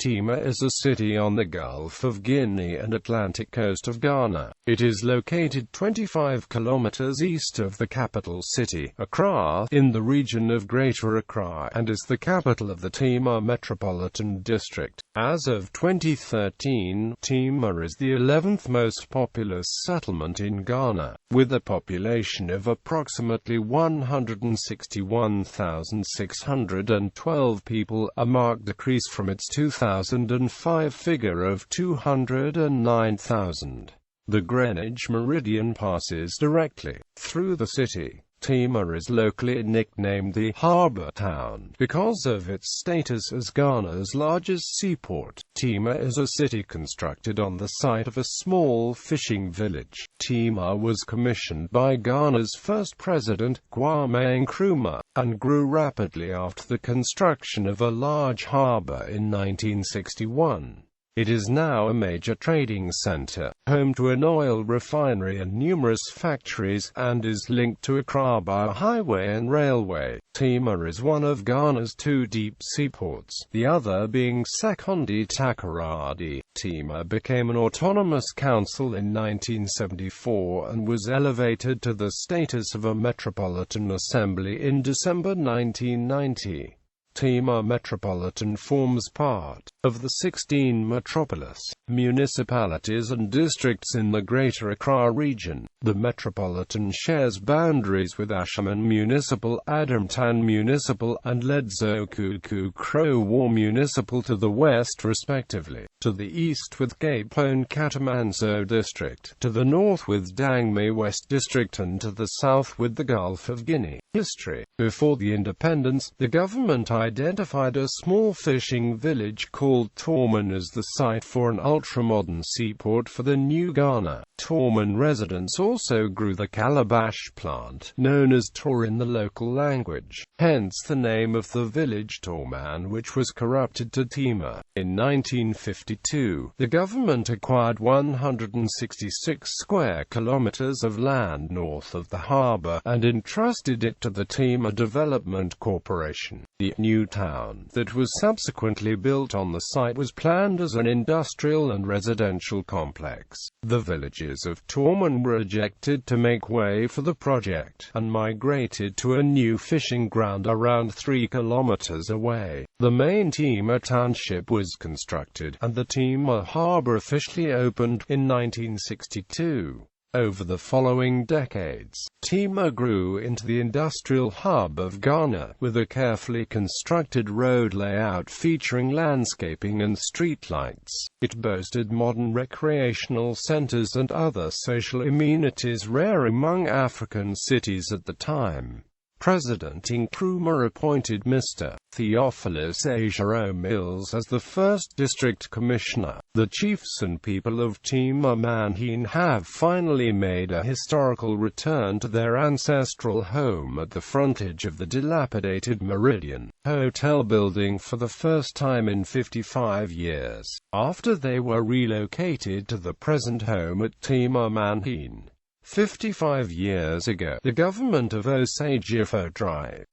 Tema is a city on the Gulf of Guinea and Atlantic coast of Ghana. It is located 25 kilometers east of the capital city, Accra, in the region of Greater Accra, and is the capital of the Tema Metropolitan District. As of 2013, Tema is the 11th most populous settlement in Ghana, with a population of approximately 161,612 people, a marked decrease from its 2005 figure of 209,000. The Greenwich Meridian passes directly through the city. Tema is locally nicknamed the Harbour Town because of its status as Ghana's largest seaport. Tema is a city constructed on the site of a small fishing village. Tema was commissioned by Ghana's first president, Kwame Nkrumah, and grew rapidly after the construction of a large harbour in 1961. It is now a major trading center, home to an oil refinery and numerous factories, and is linked to Accra by a highway and railway. Tema is one of Ghana's two deep seaports, the other being Sekondi Takoradi. Tema became an autonomous council in 1974 and was elevated to the status of a metropolitan assembly in December 1990. Tema Metropolitan forms part of the 16 metropolis, municipalities and districts in the Greater Accra region. The metropolitan shares boundaries with Ashaman Municipal, Adamtan Municipal, and Ledzokuku-Krowo Municipal to the west respectively, to the east with Gapone Katamanso District, to the north with Dangme West District, and to the south with the Gulf of Guinea. History. Before the independence, the government identified a small fishing village called Torman as the site for an ultramodern seaport for the new Ghana. Torman residents also grew the calabash plant, known as tor in the local language, hence the name of the village Torman, which was corrupted to Tema. In 1952, the government acquired 166 square kilometers of land north of the harbour, and entrusted it to the Tema Development Corporation. The new town that was subsequently built on the site was planned as an industrial and residential complex. The villages of Torman were ejected to make way for the project, and migrated to a new fishing ground around 3 kilometers away. The main Tema township was constructed, and the Tema harbour officially opened in 1962. Over the following decades, Tema grew into the industrial hub of Ghana, with a carefully constructed road layout featuring landscaping and streetlights. It boasted modern recreational centers and other social amenities rare among African cities at the time. President Nkrumah appointed Mr. Theophilus Ajaero Mills as the first district commissioner. The chiefs and people of Tema Metropolitan have finally made a historical return to their ancestral home at the frontage of the dilapidated Meridian Hotel building for the first time in 55 years, after they were relocated to the present home at Tema Metropolitan. 55 years ago, the government of Osajifo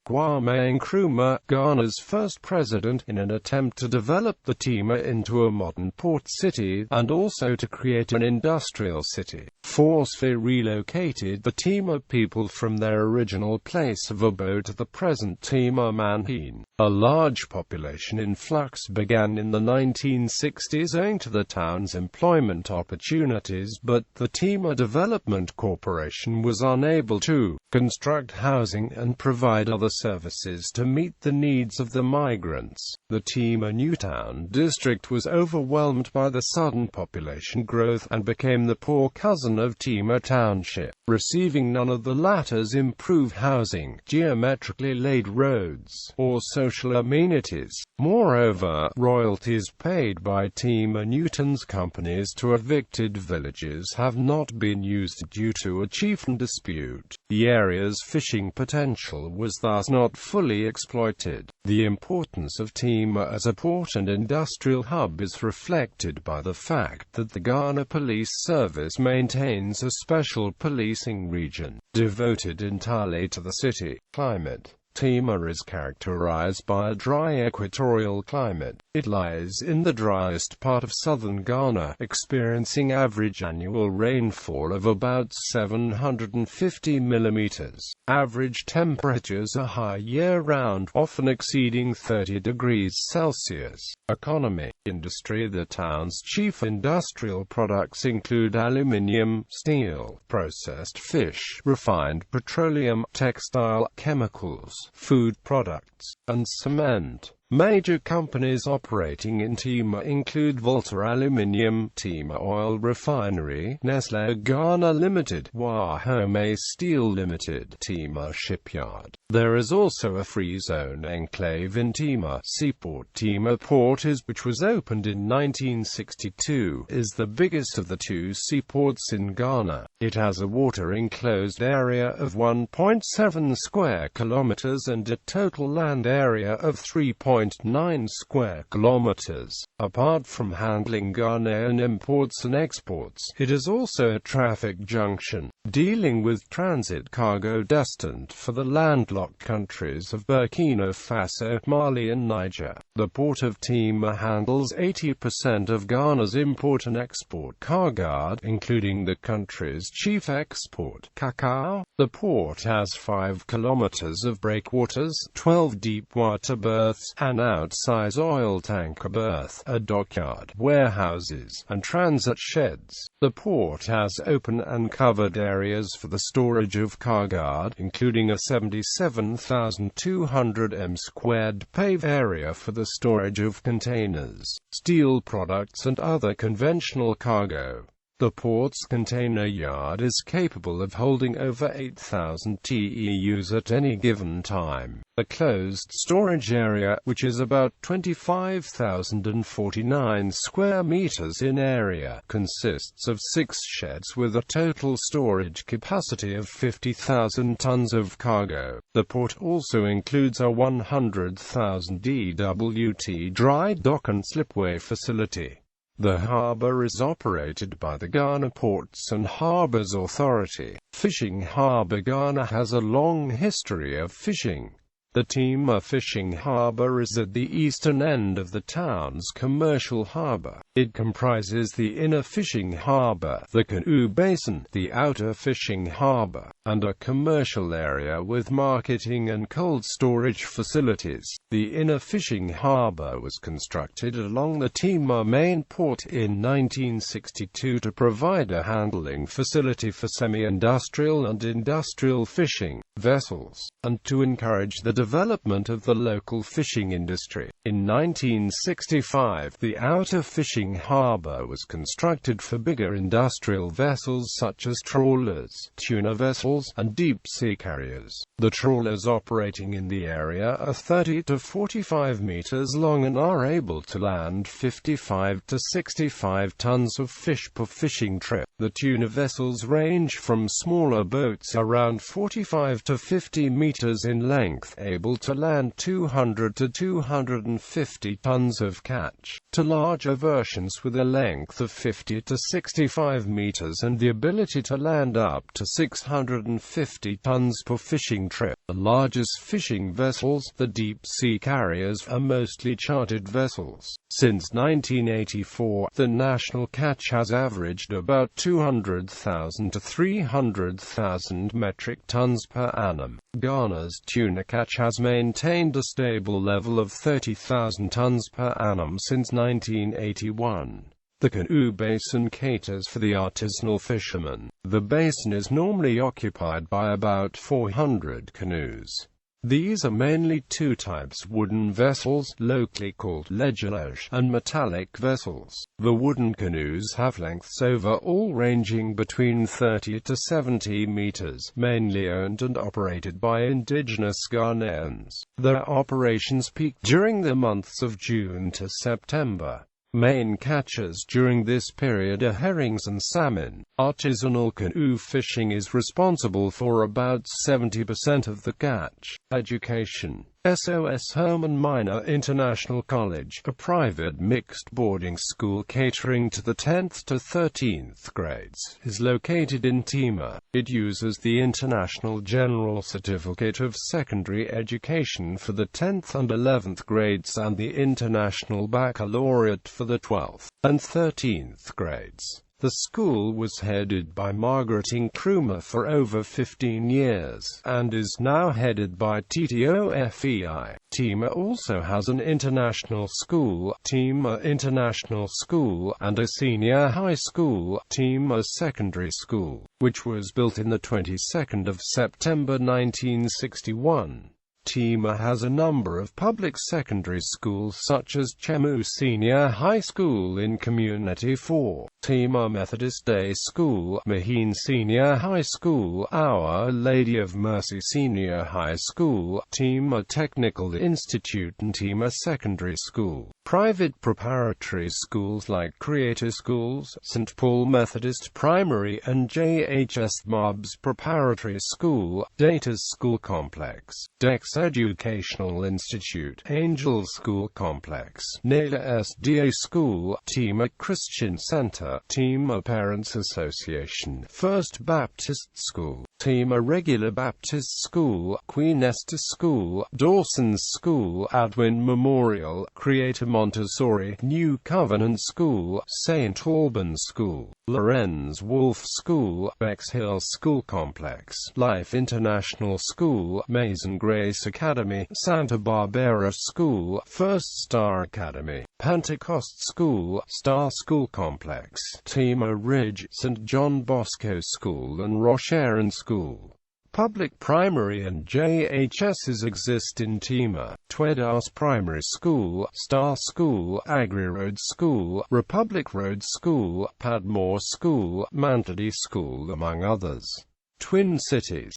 Kwame Nkrumah, Ghana's first president, in an attempt to develop the Tema into a modern port city, and also to create an industrial city, forcefully relocated the Tema people from their original place of abode to the present Tema Metropolitan. A large population influx began in the 1960s owing to the town's employment opportunities, but the Tema Development Corporation was unable to construct housing and provide other services to meet the needs of the migrants. The Tema Newtown district was overwhelmed by the sudden population growth, and became the poor cousin of Tema Township, receiving none of the latter's improved housing, geometrically laid roads, or social amenities. Moreover, royalties paid by Tema Newtown's companies to evicted villages have not been used due to a chieftain dispute. The area's fishing potential was thus not fully exploited. The importance of Tema as a port and industrial hub is reflected by the fact that the Ghana Police Service maintains a special policing region, devoted entirely to the city. Climate. Tema is characterized by a dry equatorial climate. It lies in the driest part of southern Ghana, experiencing average annual rainfall of about 750 millimeters. Average temperatures are high year-round, often exceeding 30 degrees Celsius. Economy. Industry. The town's chief industrial products include aluminium, steel, processed fish, refined petroleum, textile, chemicals, food products, and cement. Major companies operating in Tema include Volta Aluminium, Tema Oil Refinery, Nestlé Ghana Limited, Wahome Steel Limited, Tema Shipyard. There is also a free zone enclave in Tema Seaport. Tema Port which was opened in 1962, is the biggest of the two seaports in Ghana. It has a water-enclosed area of 1.7 square kilometers and a total land area of 3.9 square kilometers. Apart from handling Ghanaian imports and exports, it is also a traffic junction, dealing with transit cargo destined for the landlocked countries of Burkina Faso, Mali and Niger. The port of Tema handles 80% of Ghana's import and export cargo, including the country's chief export, cacao. The port has 5 kilometers of breakwaters, 12 deep water berths, an outsize oil tanker berth, a dockyard, warehouses, and transit sheds. The port has open and covered areas for the storage of cargo, including a 77,200 m² paved area for the storage of containers, steel products and other conventional cargo. The port's container yard is capable of holding over 8,000 TEUs at any given time. The closed storage area, which is about 25,049 square meters in area, consists of 6 sheds with a total storage capacity of 50,000 tons of cargo. The port also includes a 100,000 DWT dry dock and slipway facility. The harbour is operated by the Ghana Ports and Harbours Authority. Fishing harbour. Ghana has a long history of fishing. The Tema Fishing Harbour is at the eastern end of the town's commercial harbour. It comprises the inner fishing harbour, the canoe basin, the outer fishing harbour, and a commercial area with marketing and cold storage facilities. The inner fishing harbour was constructed along the Tema main port in 1962 to provide a handling facility for semi-industrial and industrial fishing vessels, and to encourage the development of the local fishing industry. In 1965, the outer fishing harbour was constructed for bigger industrial vessels such as trawlers, tuna vessels, and deep-sea carriers. The trawlers operating in the area are 30 to 45 meters long and are able to land 55 to 65 tons of fish per fishing trip. The tuna vessels range from smaller boats around 45 to 50 meters in length, able to land 200 to 250 tons of catch, to larger versions with a length of 50 to 65 meters and the ability to land up to 650 tons per fishing trip. The largest fishing vessels, the deep-sea carriers, are mostly chartered vessels. Since 1984, the national catch has averaged about 200,000 to 300,000 metric tons per annum. Ghana's tuna catch has maintained a stable level of 30,000 tons per annum since 1981. The canoe basin caters for the artisanal fishermen. The basin is normally occupied by about 400 canoes. These are mainly two types: wooden vessels, locally called legelege, and metallic vessels. The wooden canoes have lengths overall ranging between 30 to 70 meters, mainly owned and operated by indigenous Ghanaians. Their operations peak during the months of June to September. Main catches during this period are herrings and salmon. Artisanal canoe fishing is responsible for about 70% of the catch. Education. SOS Herman Minor International College, a private mixed boarding school catering to the 10th to 13th grades, is located in Tema. It uses the International General Certificate of Secondary Education for the 10th and 11th grades and the International Baccalaureate for the 12th and 13th grades. The school was headed by Margaret Nkrumah for over 15 years, and is now headed by TTOFEI. Tema also has an international school, Tema International School, and a senior high school, Tema Secondary School, which was built in the 22nd of September 1961. Tema has a number of public secondary schools such as Chemu Senior High School in Community 4, Tema Methodist Day School, Maheen Senior High School, Our Lady of Mercy Senior High School, Tema Technical Institute and Tema Secondary School. Private preparatory schools like Creator Schools, St. Paul Methodist Primary and JHS Mobs Preparatory School, Data's School Complex, Dex Educational Institute, Angel School Complex, Naila SDA School, Tema Christian Center, Tema Parents Association, First Baptist School, Tema Regular Baptist School, Queen Esther School, Dawson's School, Adwin Memorial, Creator Montessori, New Covenant School, St. Albans School, Lorenz Wolf School, Bexhill School Complex, Life International School, Mason Grace Academy, Santa Barbara School, First Star Academy, Pentecost School, Star School Complex, Tema Ridge, St. John Bosco School and Roche Aaron School. Public primary and JHSs exist in Tema: Twedas Primary School, Star School, Agri Road School, Republic Road School, Padmore School, Mantledy School among others. Twin Cities